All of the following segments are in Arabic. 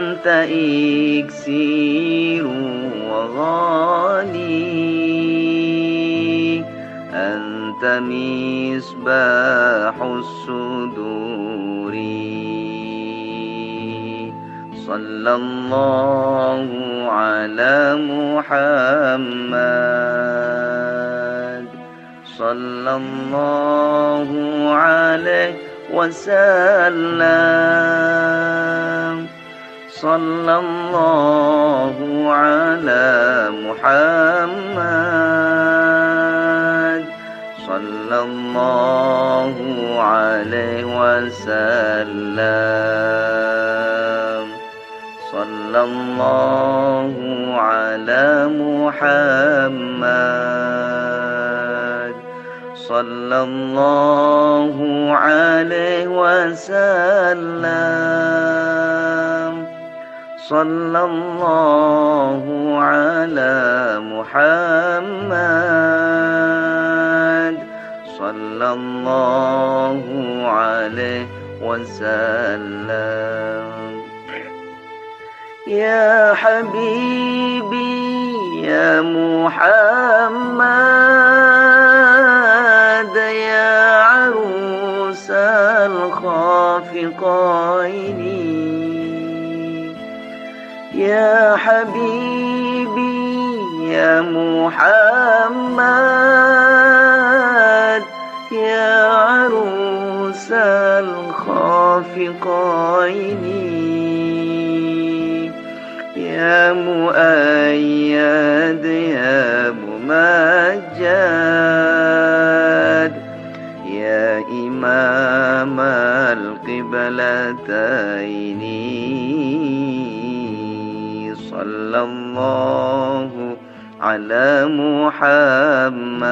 أنت إكسير وغالي، أنت مصباح الصدور. صلى الله على محمد، صلى الله عليه وسلم، صلى الله على محمد، صلى الله عليه وسلم، صلى الله على محمد، صلى الله عليه وسلم، صلى الله على محمد، صلى الله عليه وسلم. يا حبيبي يا محمد، يا عروس الخافقين، يا حبيبي يا محمد، يا عروس الخافقين، يا مؤيد يا ممجد، يا إمام القبلتين. صلى الله على محمد،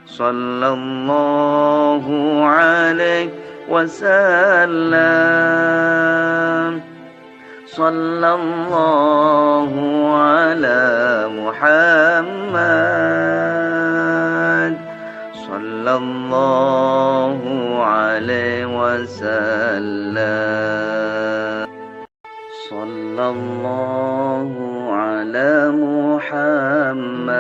صلى الله عليه وسلم، صلى الله على محمد، صلى الله عليه وسلم، صلى الله على محمد،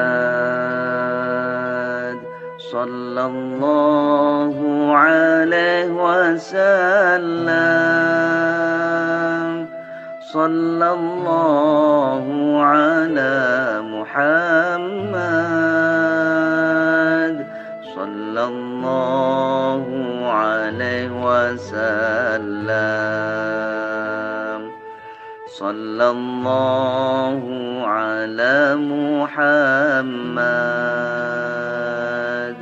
صلى الله عليه وسلم، صلى الله على محمد، صلى الله عليه وسلم، صلى الله على محمد،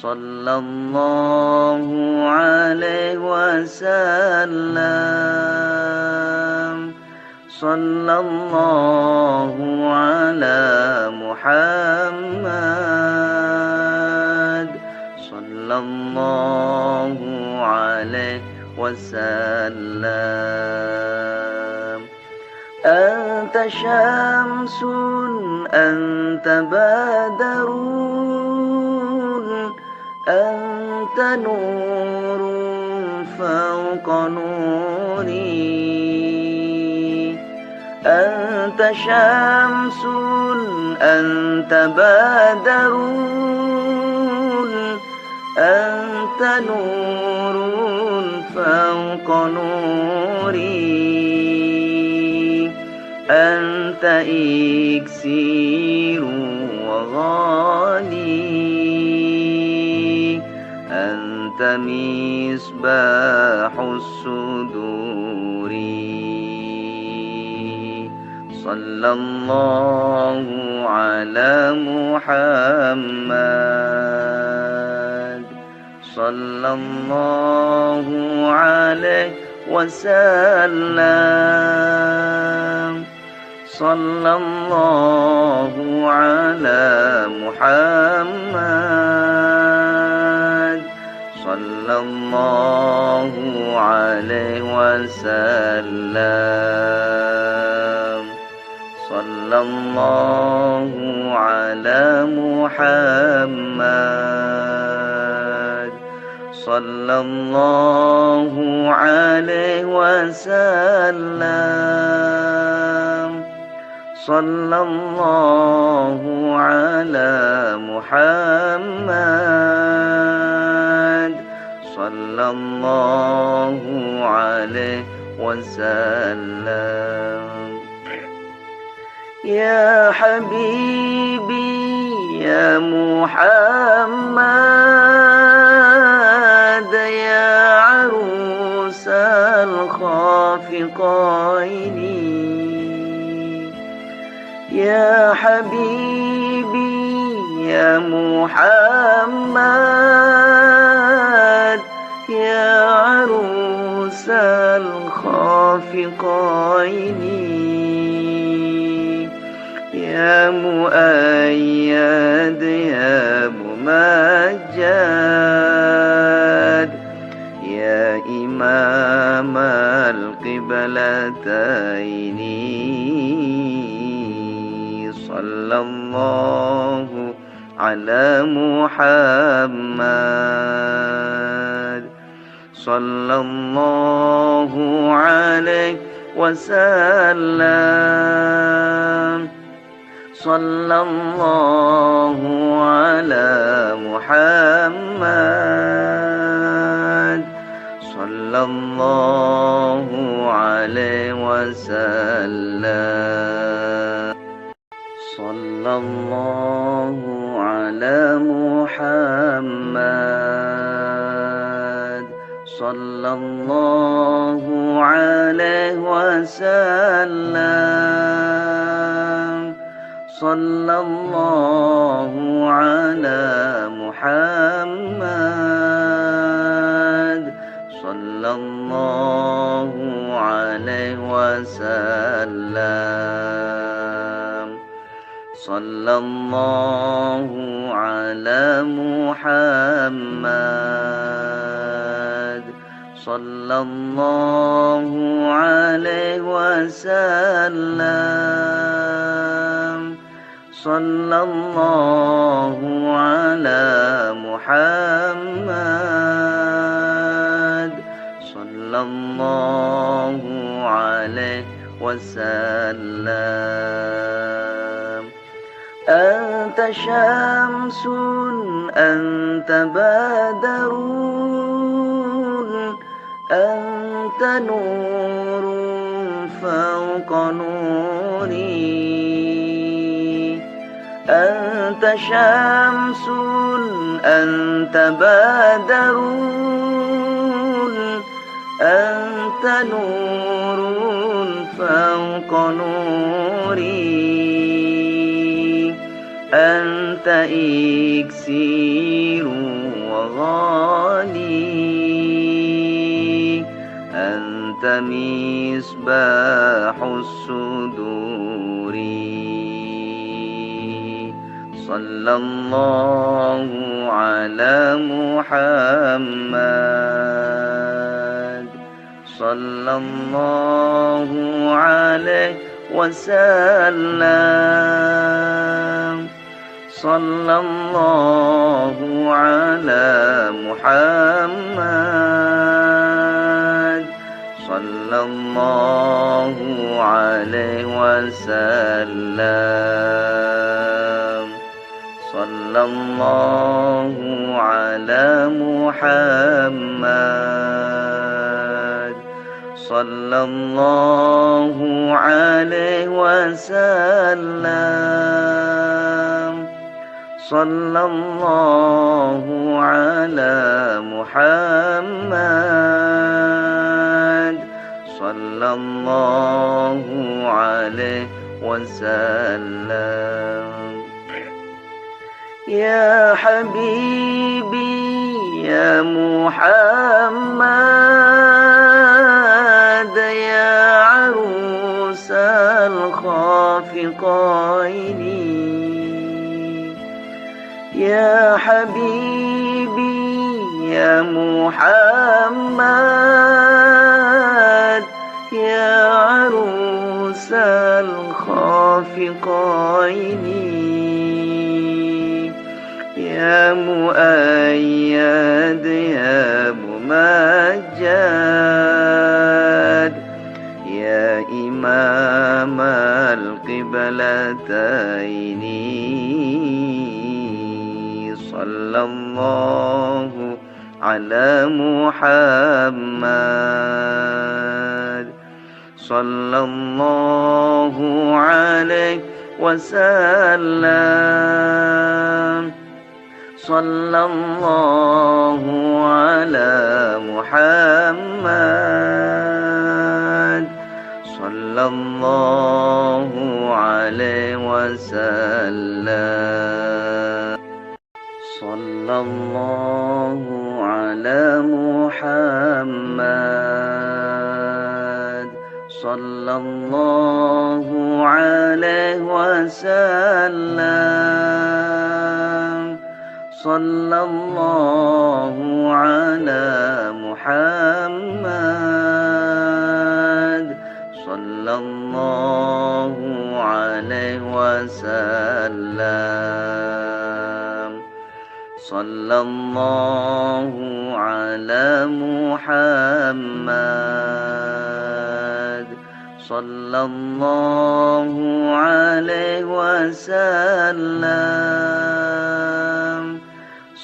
صلى الله عليه وسلم، صلى الله على محمد، صلى الله عليه وسلم. أنت شمس أنت بدر، أنت نور فوق نوري، أنت شمس أنت بدر، أنت نور فوق نوري، أنت إكسير وغالي، أنت مصباح الصدور. صلى الله على محمد، صلى الله عليه وسلم، صلى الله على محمد، صلى الله عليه وسلم، صلى الله على محمد، صلى الله عليه وسلم صلى الله على محمد صلى الله عليه وسلم يا حبيبي يا محمد يا عروس الخافقين يا حبيبي يا محمد يا عروس الخافقين يا مؤيد يا ممجد يا إمام القبلتين صلى الله على محمد صلى الله عليه وسلم صلى الله على محمد صلى الله عليه وسلم صلى الله على محمد صلى الله عليه وسلم صلى الله على محمد صلى الله عليه وسلم صلى الله على محمد صلى الله عليه وسلم صلى الله على محمد صلى الله عليه وسلم أنت شمس أنت بدر أنت نور فوق نوري أنت شمس أنت بدر أنت نور فوق نوري أنت إكسير وغالي أنت مصباح الصدور صلى الله على محمد صلى الله عليه وسلم صلى الله على محمد صلى الله عليه وسلم صلى الله على محمد صلى الله عليه وسلم صلى الله على محمد صلى الله عليه وسلم يا حبيبي يا محمد يا عروس الخافقين يا حبيبي يا محمد يا عروس الخافقين يا مؤيد يا ممجد يا إمام القبلتين صلى الله على محمد صلى الله عليه وسلم صلى الله على محمد صلى الله عليه وسلم صلى الله على محمد صلى الله عليه وسلم صلى الله على محمد صلى الله عليه وسلم صلى الله على محمد صلى الله عليه وسلم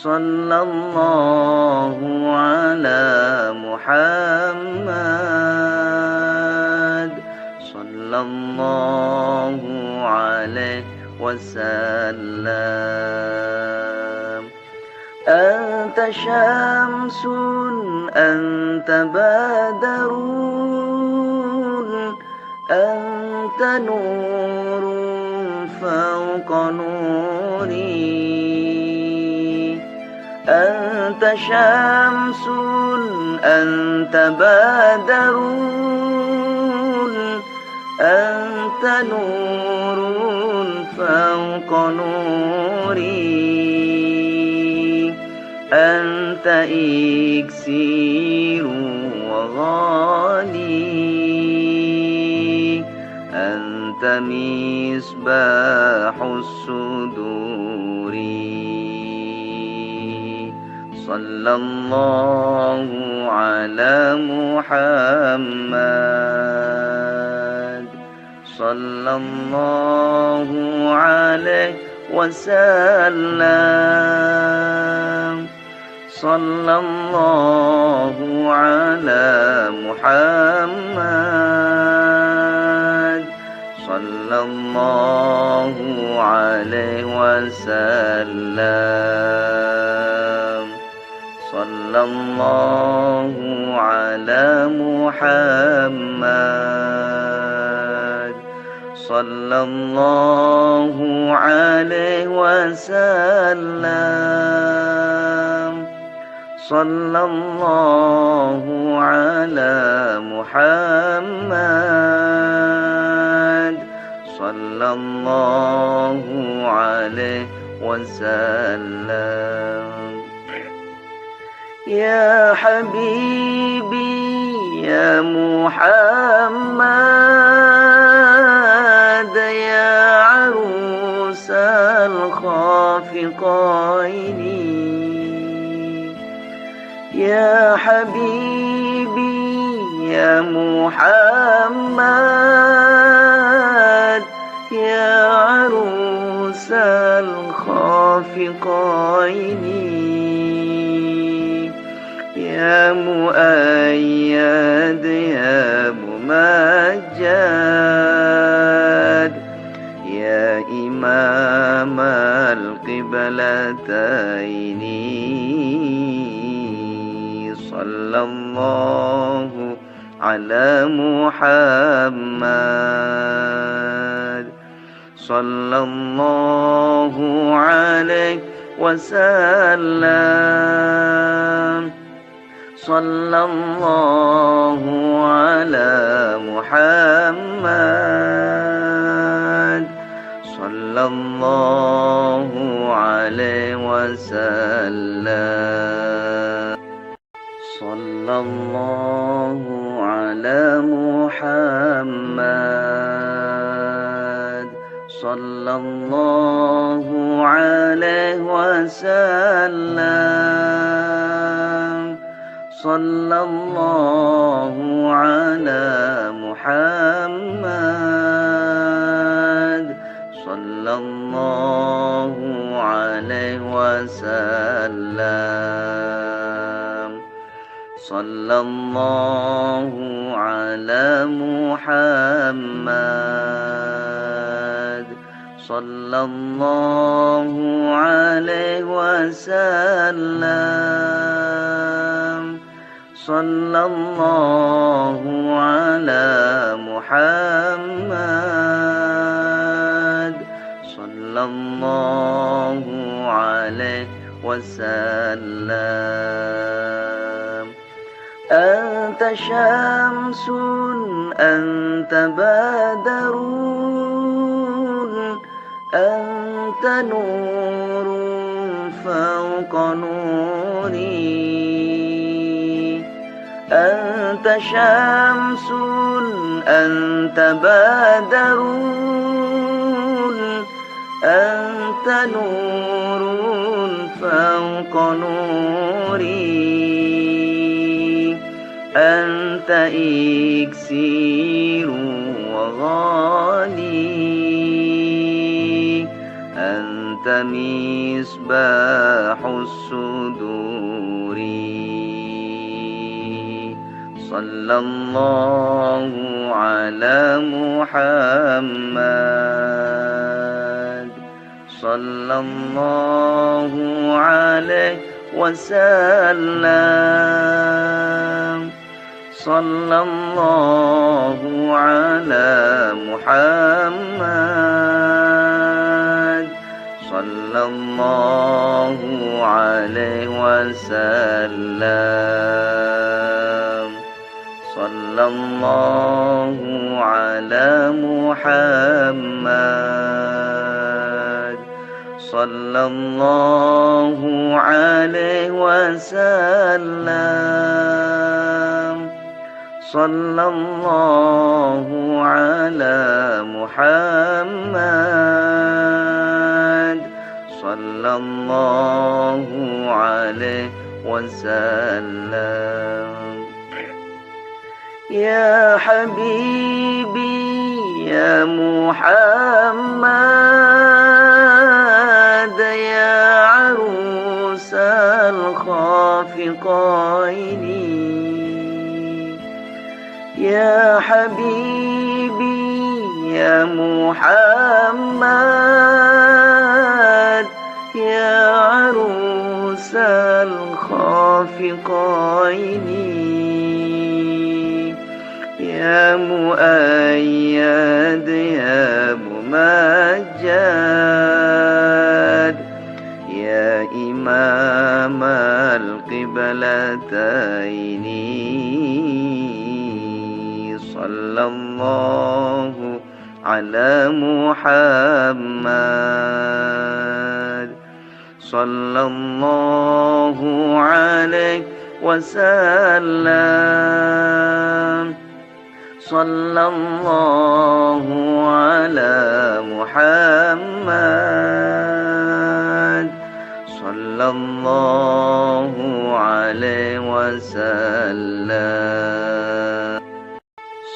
صلى الله على محمد صلى الله عليه وسلم أنت شمس أنت بدر أنت نور فوق نوري أنت شمس أنت بدر أنت نور فوق نوري أنت إكسير وغالي أنت مصباح الصدور صلى الله على محمد صلى الله عليه وسلم صلى الله على محمد صلى الله عليه وسلم صلى الله على محمد صلى الله عليه وسلم صلى الله على محمد صلى الله عليه وسلم يا حبيبي يا محمد يا عروس الخافقين يا حبيبي يا محمد يا عروس الخافقين يا مؤيد يا ممجد يا إمام القبلتين صلى الله على محمد صلى الله عليه وسلم صلى الله على محمد صلى الله عليه وسلم صلى الله على محمد صلى الله عليه وسلم صلى الله على محمد صلى الله عليه وسلم صلى الله على محمد صلى الله عليه وسلم صلى الله على محمد صلى الله عليه وسلم أنت شمس أنت بدر أنت نور فوق نوري أنت شمس أنت بدر أنت نور فوق نوري أنت إكسير وغالي أنت مصباح الصدور صلى الله على محمد صلى الله عليه وسلم صلى الله على محمد صلى الله عليه وسلم صلى الله على محمد صلى الله عليه وسلم صلى الله على محمد صلى الله عليه وسلم يا حبيبي يا محمد يا عروس الخافقين يا حبيبي يا محمد يا عروس الخافقين يا مؤيد يا ممجد يا إمام القبلتين صلى الله على محمد صلى الله عليه وسلم صلى الله على محمد صلى الله عليه وسلم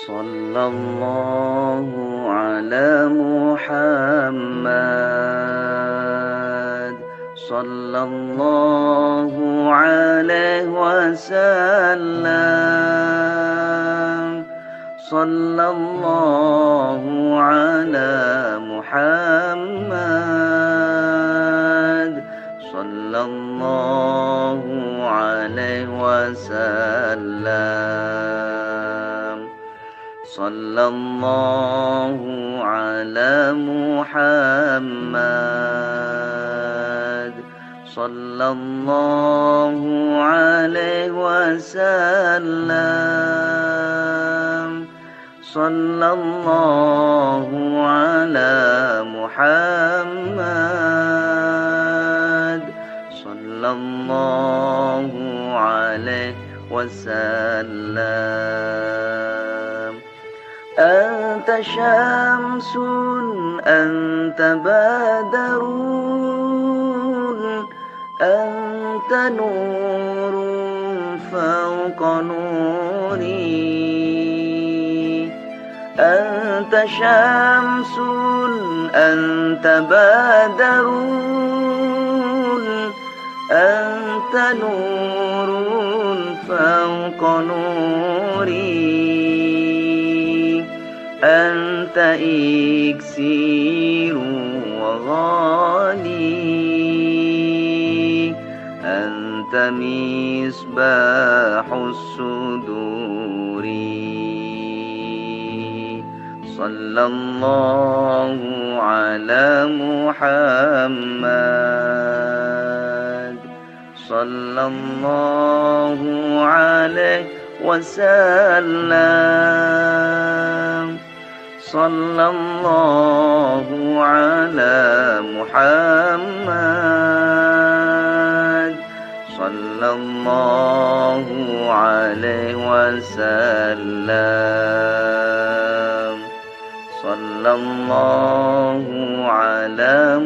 صلى الله على محمد صلى الله عليه وسلم صلى الله على محمد صلى الله عليه وسلم صلى الله على محمد صلى الله عليه وسلم صلى الله على محمد صلى الله عليه وسلم أنت شمس أنت بدر أنت نور فوق نوري أنت شمس أنت بدر أنت نور فوق نوري أنت إكسير وغالي أنت مصباح الصدور صلى الله على محمد صلى الله عليه وسلم صلى الله على محمد صلى الله عليه وسلم صلى الله على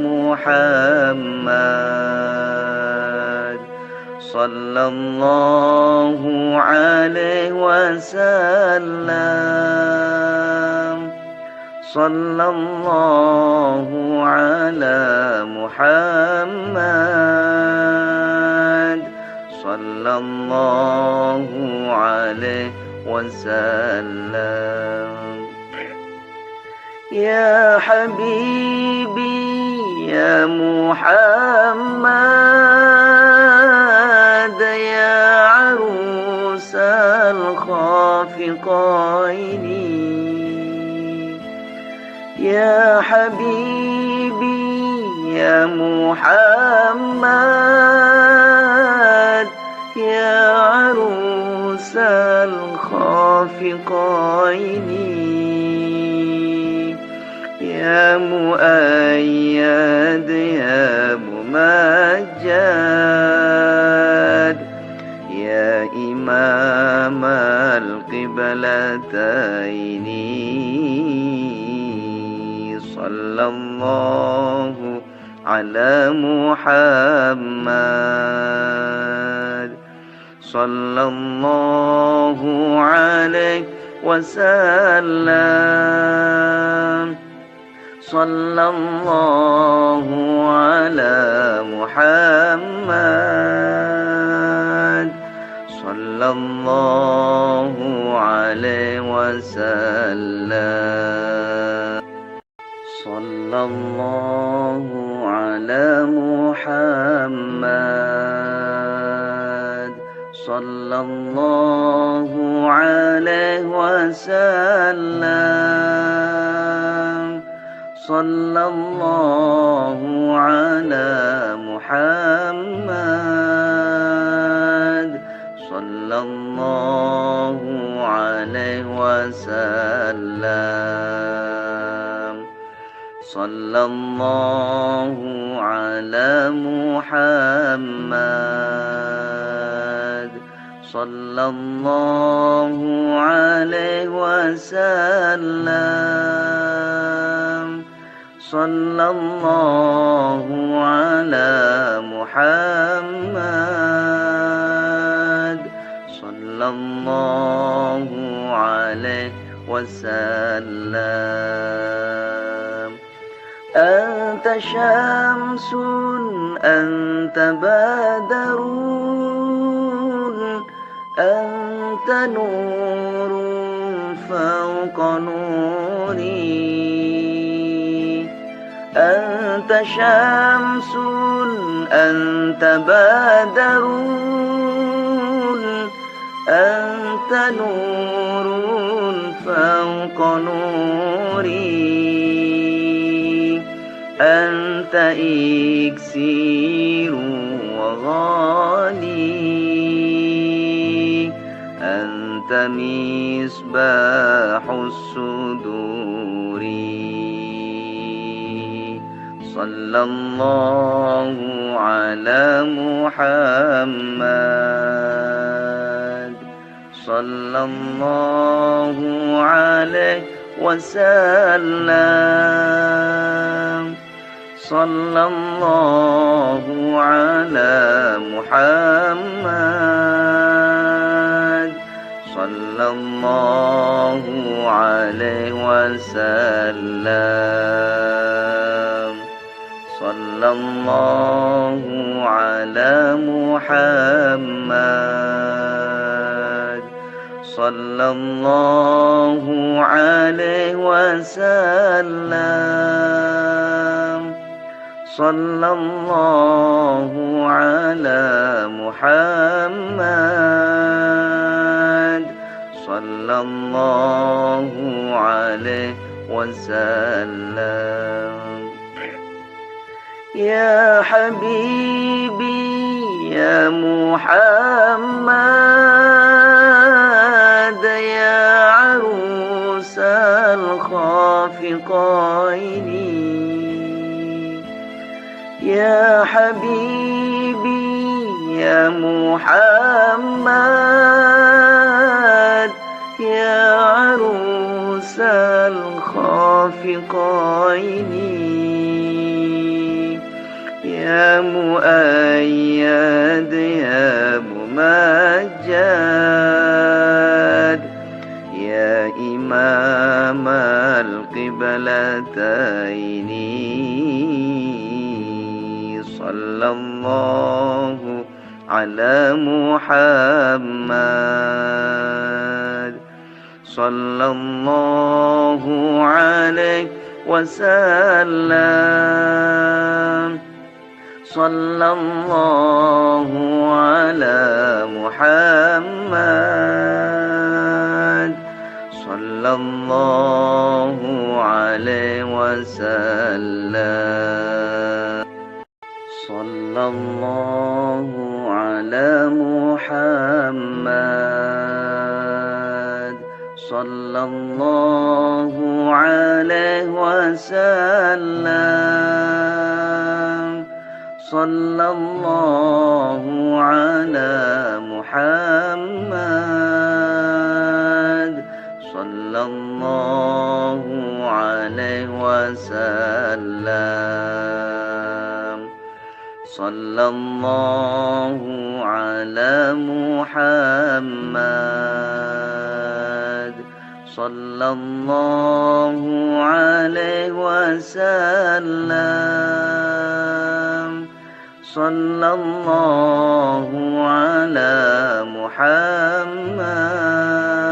محمد صلى الله عليه وسلم صلى الله على محمد صلى الله عليه وسلم يا حبيبي يا محمد يا عروس الخافقين يا حبيبي يا محمد يا عروس الخافقين يا مؤيد يا ممجد يا إمام القبلتين صلى الله على محمد صلى الله عليه وسلم صلى الله على محمد صلى الله عليه وسلم صلى الله على محمد صلى الله عليه وسلم صلى الله على محمد صلى الله عليه وسلم صلى الله على محمد صلى الله عليه وسلم صلى الله على محمد صلى الله عليه وسلم أنت شمس أنت بدر أنت نور فوق نوري أنت شمس أنت بدر أنت نور فوق نوري أنت إكسير وغالي أنت مصباح الصدور صلى الله على محمد صلى الله عليه وسلم صلى الله على محمد صلى الله عليه وسلم صلى الله على محمد صلى الله عليه وسلم صلى الله على محمد صلى الله عليه وسلم يا حبيبي يا محمد يا عروس الخافقين يا حبيبي يا محمد يا عروس الخافقين يا مؤيد يا ممجد يا إمام القبلتين صلى الله على محمد صلى الله عليه وسلم صلى الله على محمد صلى الله عليه وسلم صلى الله على محمد صلى الله عليه وسلم صلى الله على محمد صلى الله عليه وسلم صلى الله على محمد صلى الله عليه وسلم صلى الله على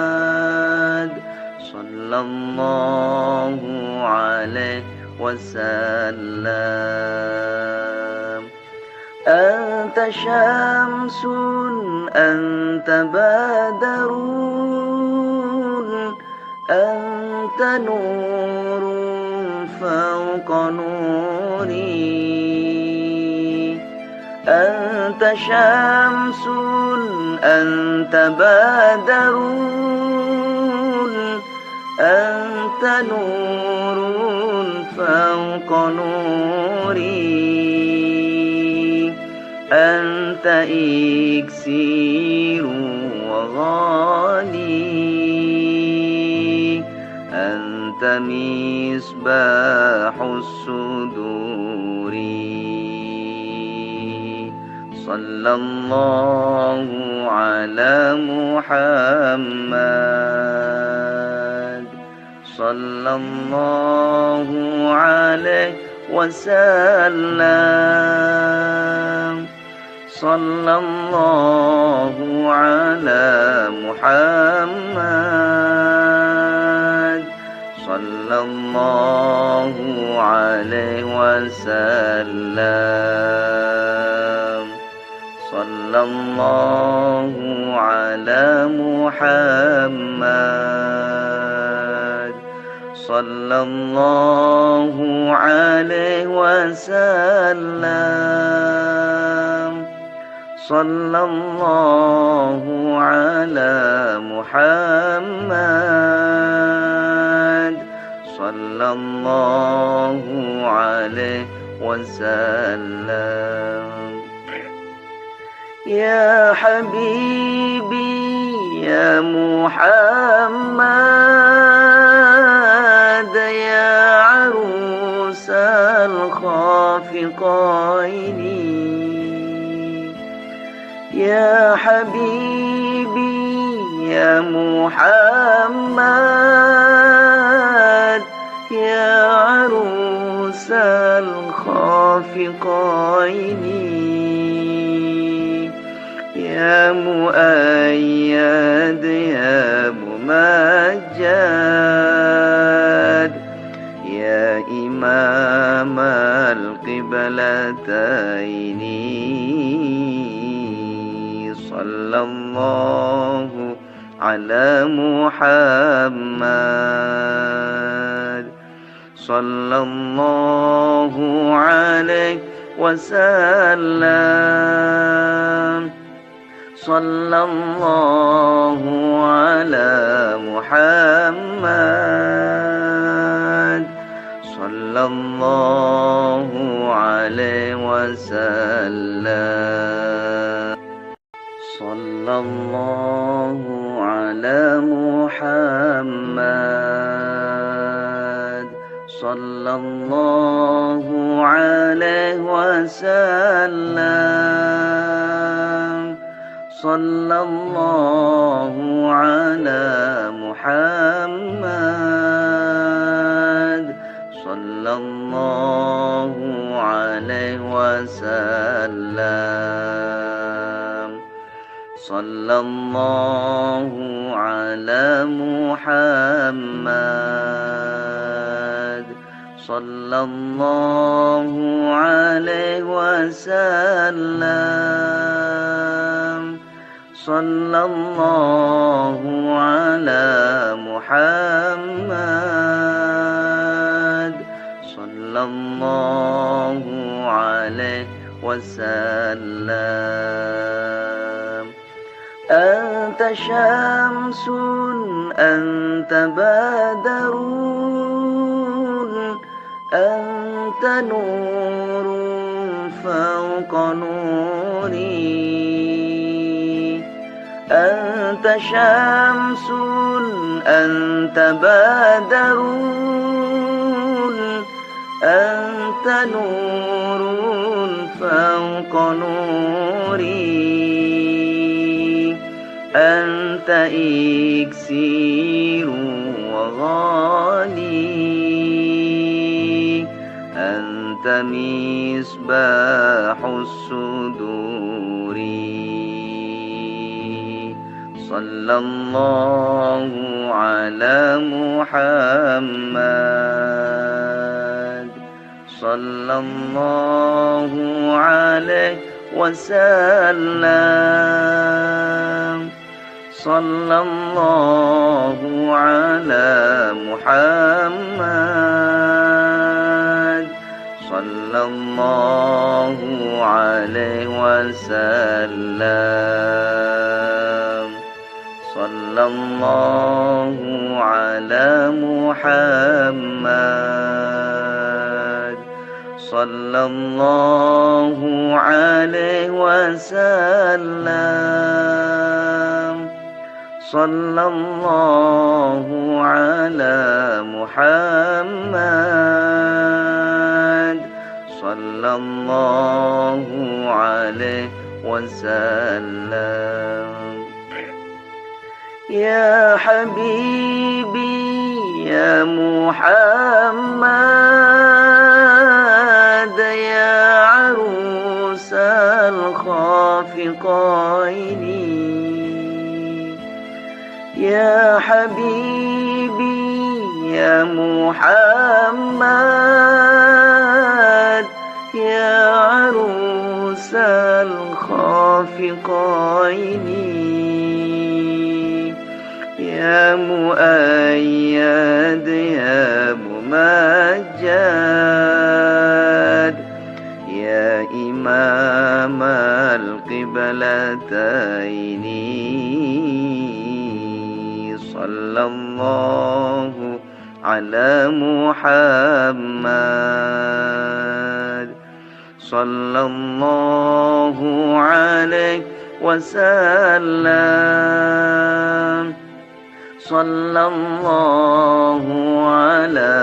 محمد صلى الله عليه وسلم أنت شمس أنت بدر أنت نور فوق نوري أنت شمس أنت بدر أنت نور فوق نوري أنت إكسير وغالي أنت مصباح الصدور صلى الله على محمد صلى الله عليه وسلم صلى الله على محمد صلى الله عليه وسلم صلى الله على محمد صلى الله عليه وسلم صلى الله على محمد صلى الله عليه وسلم يا حبيبي يا محمد حبيبي يا محمد يا عروس الخافقين يا مؤيد يا ممجد يا إمام القبلتين صلى الله على محمد صلى الله عليه وسلم صلى الله على محمد صلى الله عليه وسلم صلى الله على محمد صلى الله عليه وسلم صلى الله على محمد صلى الله عليه وسلم صلى الله على محمد صلى الله عليه وسلم صلى الله على محمد صلى الله عليه وسلم أنت شمس أنت بدر أنت نور فوق نوري أنت شمس أنت بدر أنت نور فوق نوري أنت إكسير وغالي أنت مصباح الصدور صلى الله على محمد صلى الله عليه وسلم صلى الله على محمد صلى الله عليه وسلم صلى الله على محمد صلى الله عليه وسلم صلى الله على محمد صلى الله عليه وسلم يا حبيبي يا محمد يا عروس الخافقين يا حبيبي يا محمد يا عروس الخافقين يا مؤيد يا ممجد يا إمام القبلتين صلى الله على محمد صلى الله عليه وسلم صلى الله على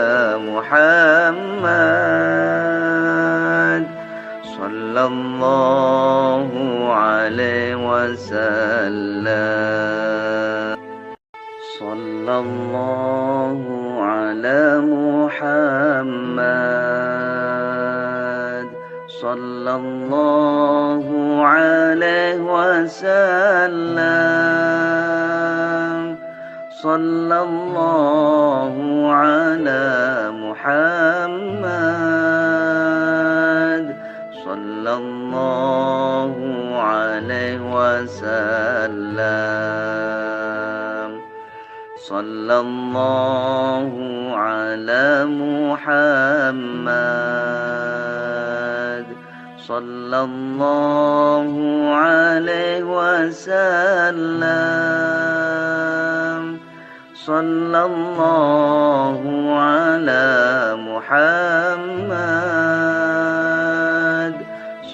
محمد صلى الله عليه وسلم الله على محمد صلى الله عليه وسلم صلى الله على محمد صلى الله عليه وسلم صلى الله على محمد صلى الله عليه وسلم صلى الله على محمد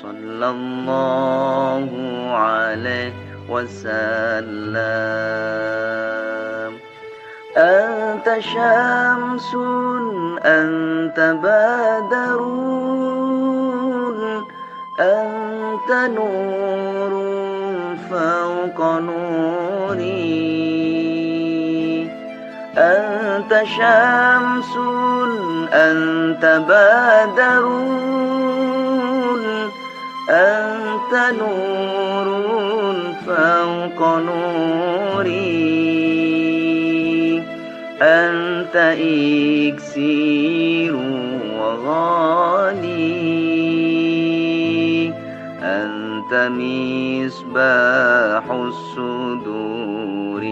صلى الله عليه وسلم أنت شمس أنت بدر أنت نور فوق نوري أنت شمس أنت بدر أنت نور فوق نوري أنت إكسير وغالي أنت مصباح الصدور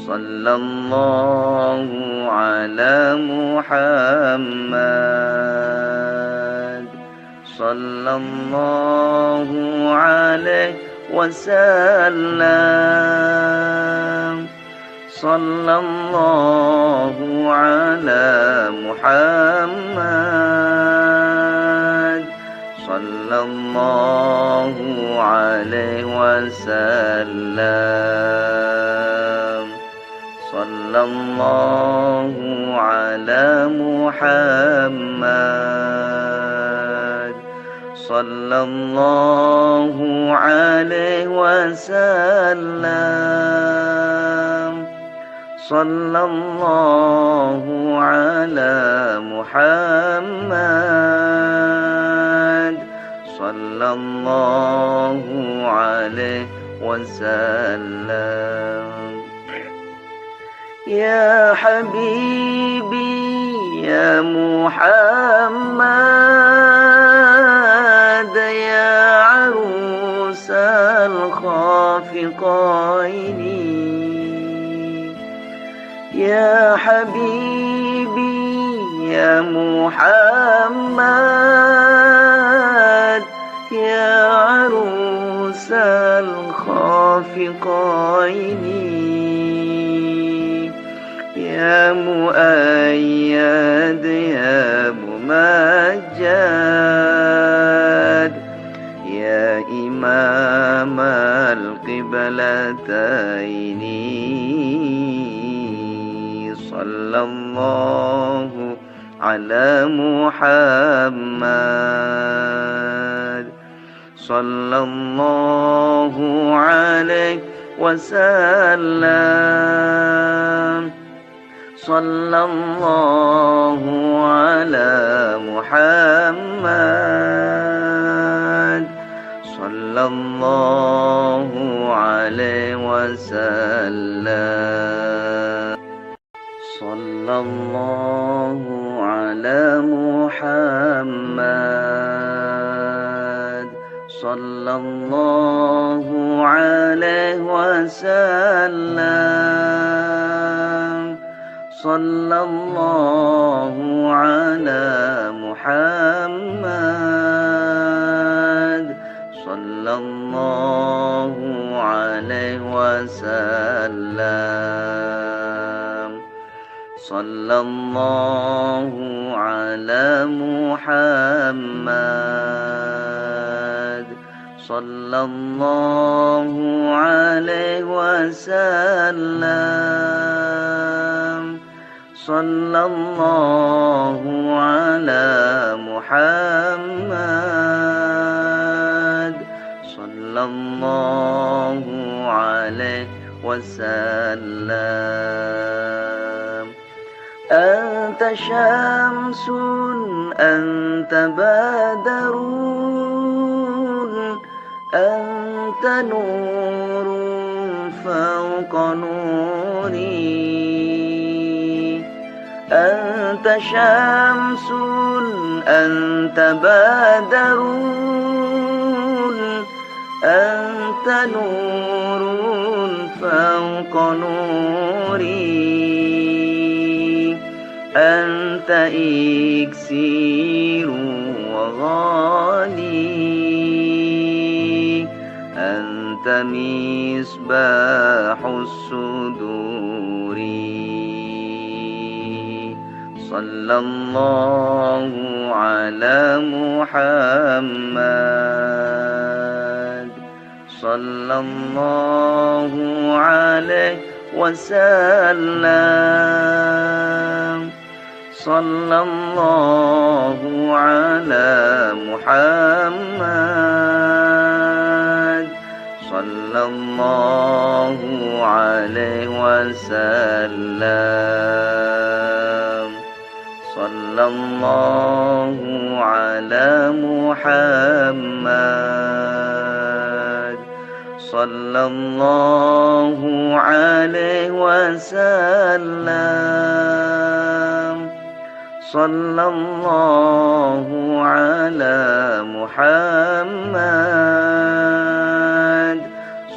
صلى الله على محمد صلى الله عليه وسلم صلى الله على محمد صلى الله عليه وسلم صلى الله على محمد صلى الله عليه وسلم صلى الله على محمد صلى الله عليه وسلم يا حبيبي يا محمد يا عروس الخافقين يا حبيبي يا محمد يا عروس الخافقين يا مؤيد يا ممجد يا إمام القبلتين صلى الله على محمد صلى الله عليه وسلم صلى الله على محمد صلى الله عليه وسلم صلى الله على محمد صلى الله عليه وسلم صلى الله على محمد صلى الله عليه وسلم صلى الله على محمد صلى الله عليه وسلم صلى الله على محمد صلى الله عليه وسلم. أنت شمس أنت بدر أنت نور فوق نوري. أنت شمس أنت بدر أنت نور فوق نوري. أنت إكسير وغالي أنت مصباح الصدور. صلى الله على محمد صلى الله عليه وسلم. صلى الله على محمد صلى الله عليه وسلم. صلى الله على محمد صلى الله عليه وسلم. صلى الله على محمد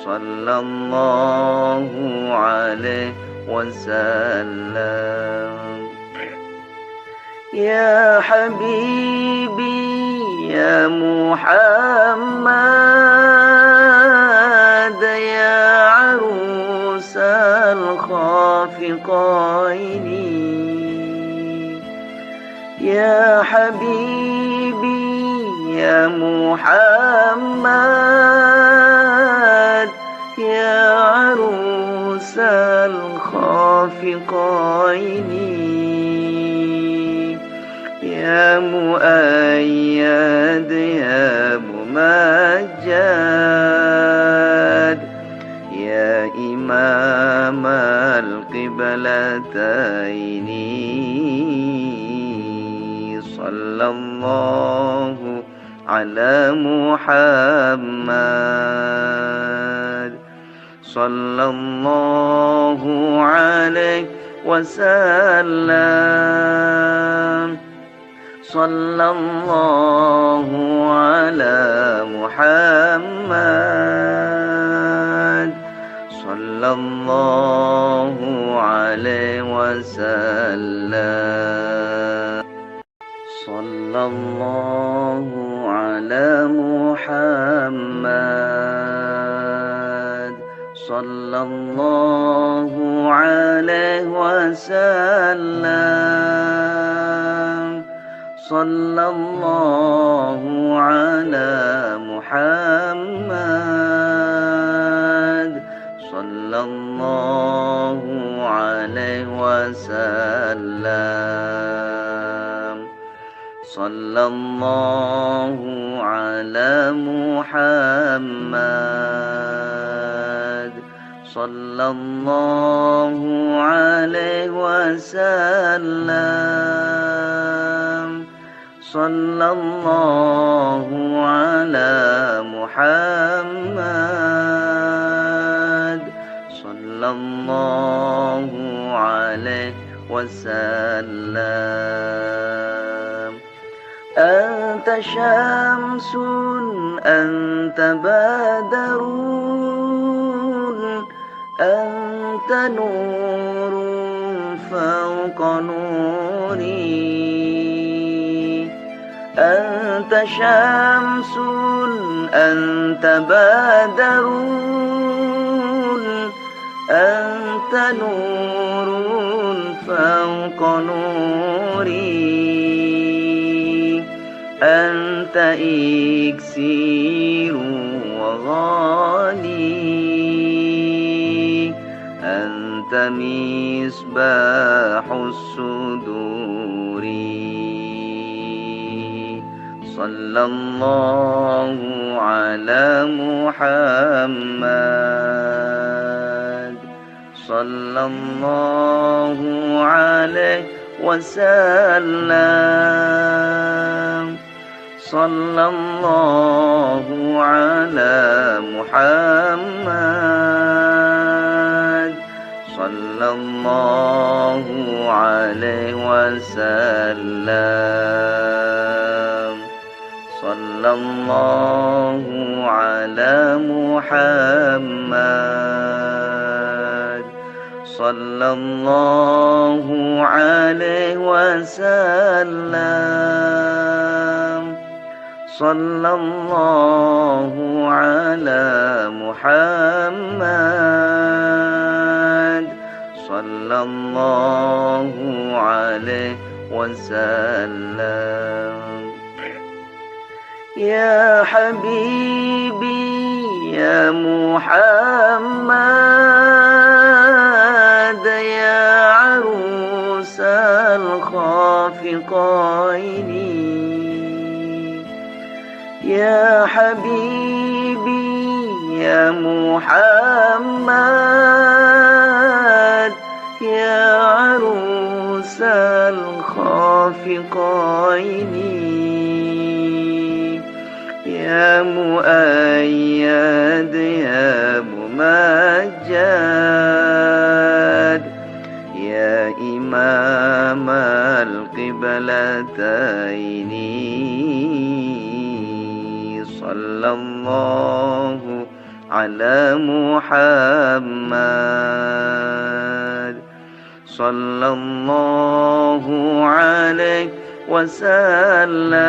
صلى الله عليه وسلم. يا حبيبي يا محمد يا عروس الخافقين. يا حبيبي يا محمد يا عروس الخافقين. يا مؤيد يا ممجد يا إمام القبلتين. صلى الله على محمد صلى الله عليه وسلم. صلى الله على محمد صلى الله عليه وسلم. صلى الله على محمد صلى الله عليه وسلم. صلى الله على محمد صلى الله عليه وسلم. صلى الله على محمد صلى الله عليه وسلم. صلى الله على محمد صلى الله عليه وسلم. أنت شمس أنت بدر أنت نور فوق نوري. أنت شمس أنت بدر أنت نور فوق نوري. أنت إكسير وغالي أنت مصباح الصدور. صلى الله على محمد صلى الله عليه وسلم صلى الله على محمد صلى الله عليه وسلم صلى الله على محمد صلى الله عليه وسلم صلى الله على محمد صلى الله عليه وسلم يا حبيبي يا محمد يا عروس الخافقين يا حبيبي يا محمد يا عروس الخافقين يا مؤيد يا ممجد يا إمام القبلتين صلى الله على محمد صلى الله عليه وسلم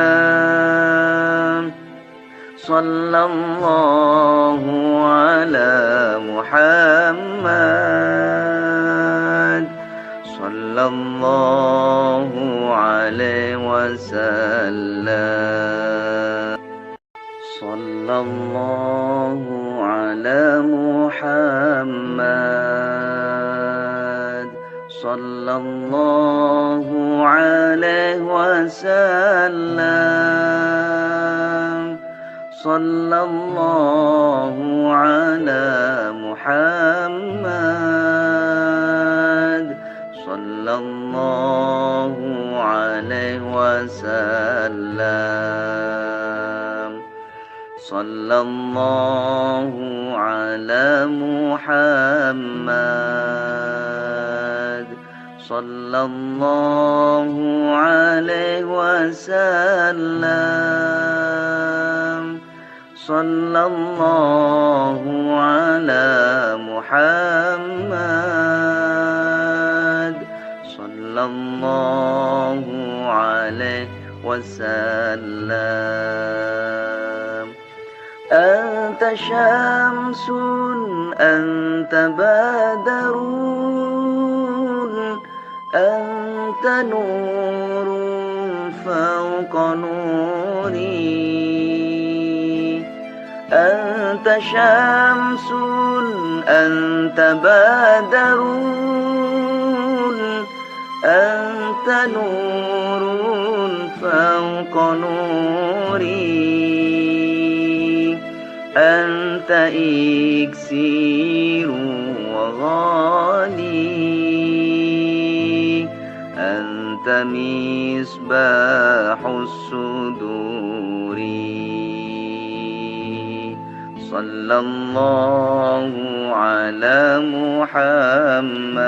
صلى الله على محمد صلى الله عليه وسلم صلى الله على محمد صلى الله عليه وسلم صلى الله على محمد صلى الله عليه وسلم صلى الله على محمد صلى الله عليه وسلم صلى الله على محمد صلى الله عليه وسلم أنت شمس أنت بدر أنت نور فوق نوري أنت شمس أنت بدر أنت نور فوق نوري أنت إكسير وغالي أنت مصباح الصدور صلى الله على محمد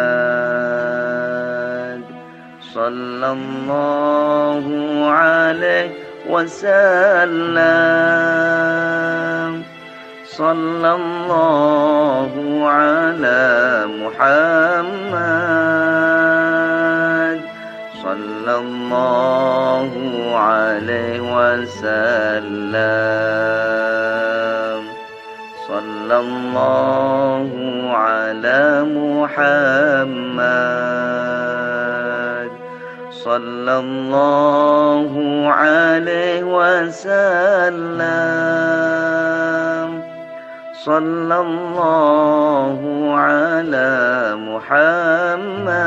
صلى الله عليه وسلم صلى الله على محمد صلى الله عليه وسلم صلى الله على محمد صلى الله عليه وسلم صلى الله على محمد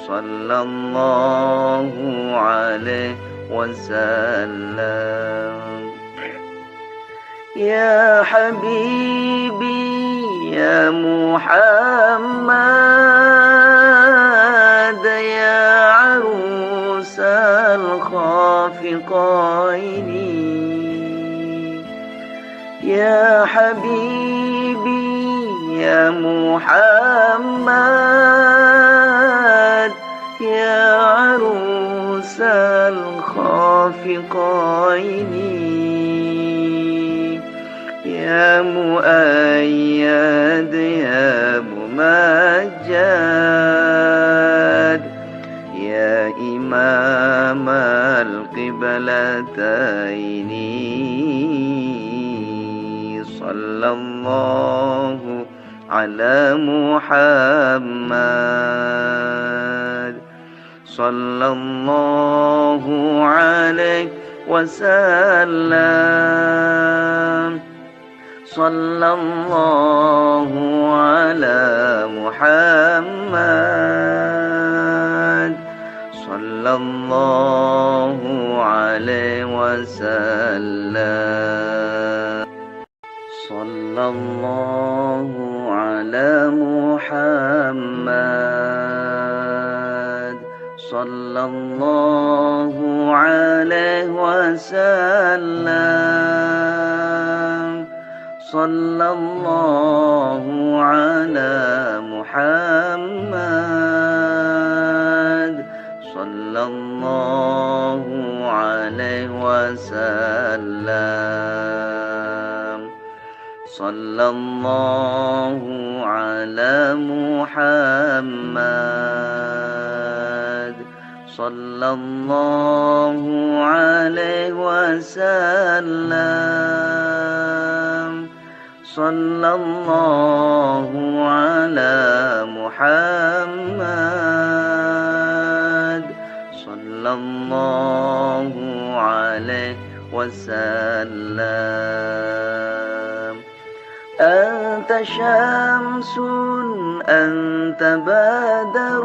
صلى الله عليه وسلم يا حبيبي يا محمد يا عروس الخافقين يا حبيبي يا محمد يا عروس الخافقين يا مؤيد يا ممجد يا إمام القبلتين صلى الله على محمد صلى الله عليه وسلم صلى الله على محمد صلى الله عليه وسلم صلى الله على محمد صلى الله عليه وسلم صلى الله على محمد صلى الله عليه وسلم صلى الله على محمد صلى الله عليه وسلم صلى الله على محمد صلى الله عليه وسلم أنت شمس أنت بدر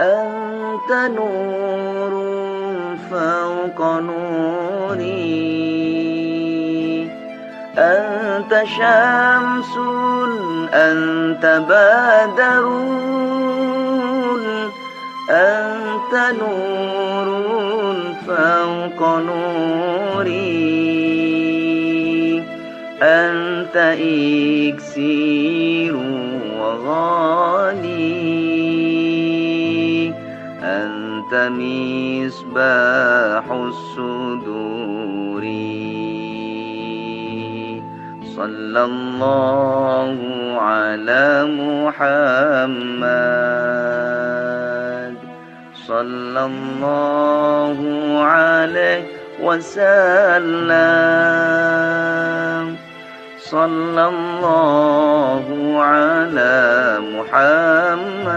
أنت نور فوق نوري أنت شمس أنت بدر أنت نور فوق نوري أنت إكسير وغالي أنت مصباح الصدور صلى الله على محمد صلى الله عليه وسلم صلى الله على محمد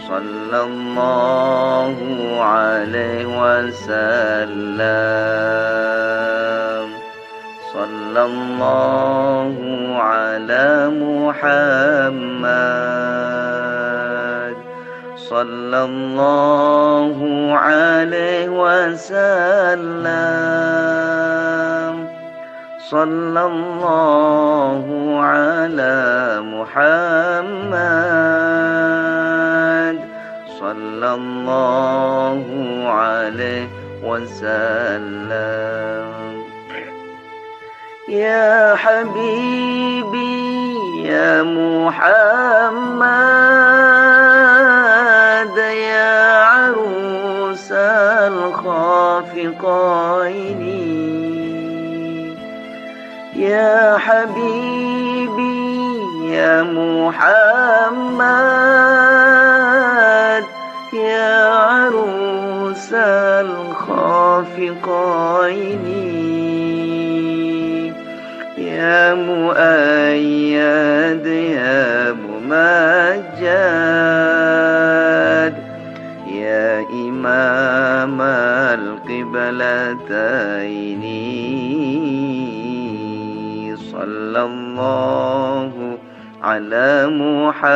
صلى الله عليه وسلم صلى الله على محمد صلى الله عليه وسلم صلى الله على محمد صلى الله عليه وسلم يا حبيبي يا محمد يا عروس الخافقين يا حبيبي يا محمد يا عروس الخافقين يا مؤيد يا ممجد يا إمام القبلتين صلى الله على محمد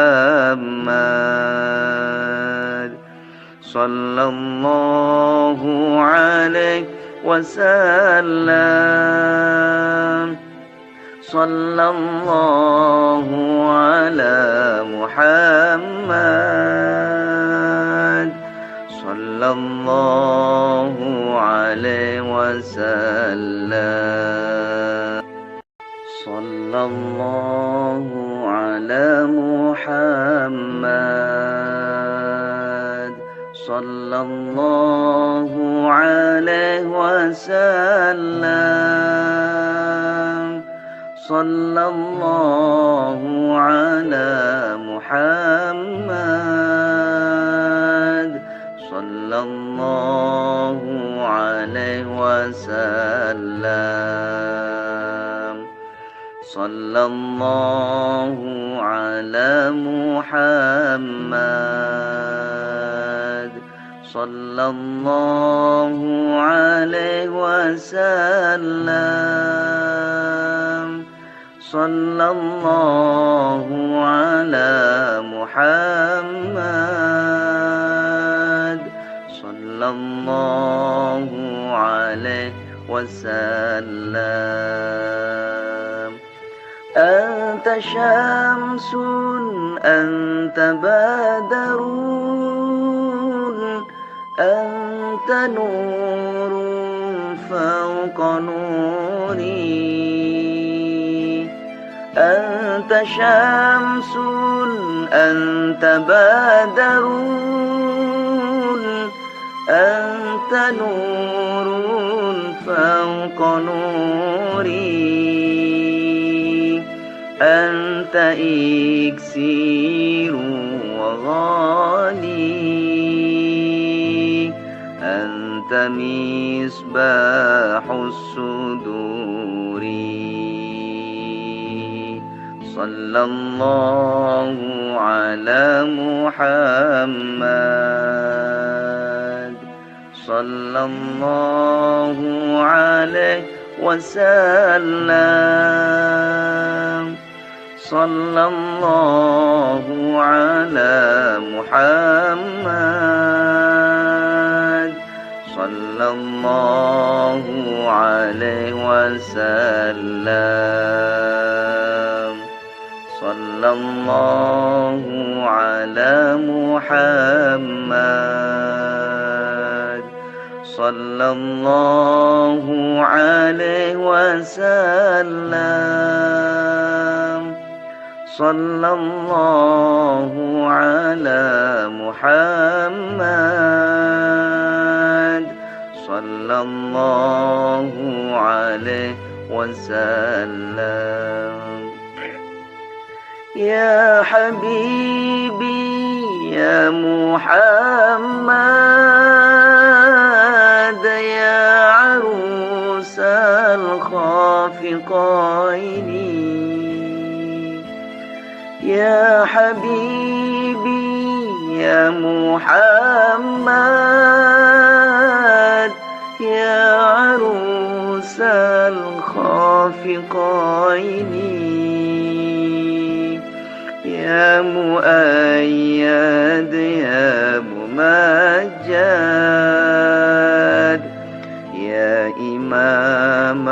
صلى الله عليه وسلم صلى الله على محمد صلى الله عليه وسلم صلى الله على محمد صلى الله عليه وسلم صلى الله على محمد صلى الله عليه وسلم صلى الله على محمد صلى الله عليه وسلم صلى الله على محمد صلى الله عليه وسلم أنت شمس أنت بدر أنت نور فوق نوري أنت شمس أنت بدر أنت نور فوق نوري أنت إكسير وغالي أنت مصباح الصدور صلى الله على محمد صلى الله عليه وسلم صلى الله على محمد صلى الله عليه وسلم صلى الله على محمد صلى الله عليه وسلم صلى الله على محمد صلى الله عليه وسلم يا حبيبي يا محمد يا عروس الخافقين يا حبيبي يا محمد يا عروس الخافقين يا مؤيد يا ممجد يا إمام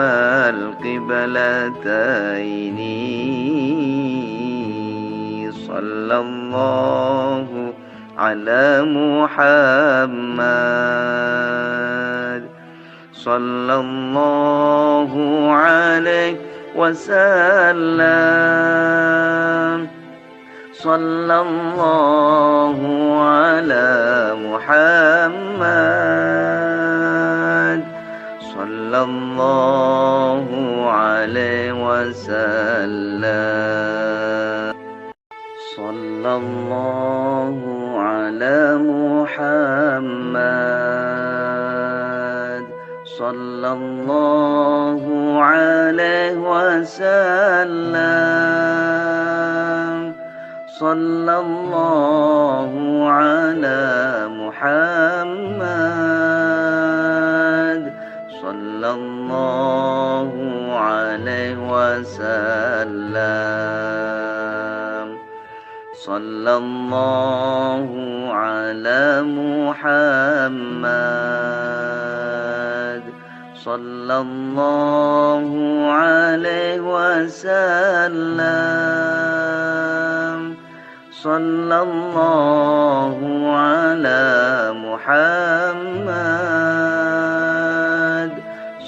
القبلتين صلى الله على محمد صلى الله عليه وسلم صلى الله على محمد صلى الله عليه وسلم صلى الله على محمد صلى الله عليه وسلم صلى الله على محمد صلى الله عليه وسلم صلى الله على محمد صلى الله عليه وسلم صلى الله